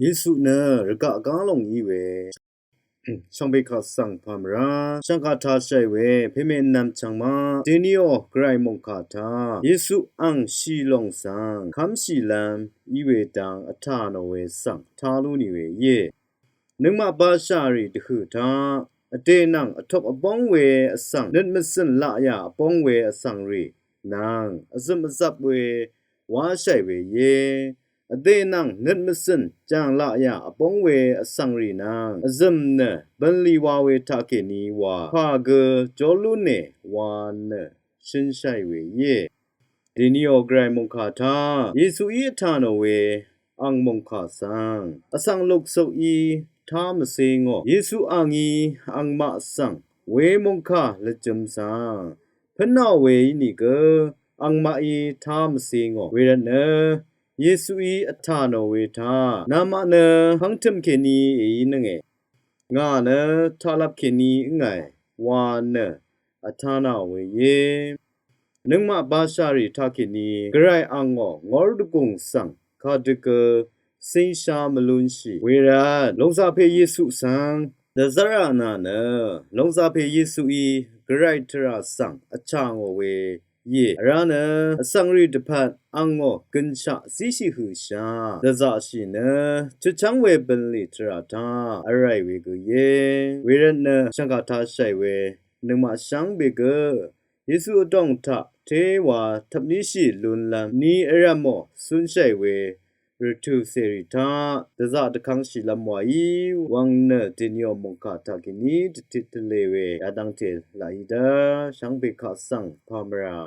ယေစု呢，人家刚拢以为，上辈卡桑帕姆拉，上卡塔晒为，偏偏南昌嘛，今年哦，格莱蒙卡塔，耶稣昂西隆桑，看西兰，以为当阿塔诺为桑，塔鲁尼为耶，能嘛巴沙里的和他。เตนังทบป้องเวสังนึกไม่สิ้นละยาป้องเวสังรีนางสมซับเวว่าใช่เวเยเตนังนึกไม่สิ้นจางละยาป้องเวสังรีนางสมเนบันลีวาเวทาเกนีวาพาเกจอลุเนวาเนชินใช่เวเยဒီနီယောဂရိုင်မုန်ခါတာယေစု၏အထာတော်ဝေအန်မုန်ခါဆန်အဆောင်လုတ်ဆုပ်ဤ他们说我，耶稣昂伊昂马上为蒙卡了真上，喷那为那个昂马伊他们说我，为人呢，耶稣伊他那为他，那么呢，亨特肯尼伊那个，我呢，他拉肯尼爱，我呢，他那为耶，能嘛巴沙里他肯尼，格莱昂我的工上，他这个。စိရှာမလွန်ရှိဝေရလုံစာဖေယေစုဆံဒဇရနာနလုံစာဖေယေစုဤဂရိုက်ထရာဆံအချောင်းဝေယေရနအစံရီတဖတ်အငောကင်ချစီရှိဟုရှာဒဇရှိနချချံဝေပန်လီထရာတာအရိုက်ဝေကိုယေဝေရနရှံကထားရှိုက်ဝေနမရှံဘေကယေစုအတောင့်ထတေဝါသပနိရှိလွန်လံနီအရမောဆွန်းရှိုက်ဝေရထုစေရီတာဒဇတခန်းရှိလမွာယီဝမ်နတင်ယောမုန်ကာတာကိနီတတိတလေဝေအဒန်းတေလာဟီဒါရှံဘေခါဆန်ပါမရာ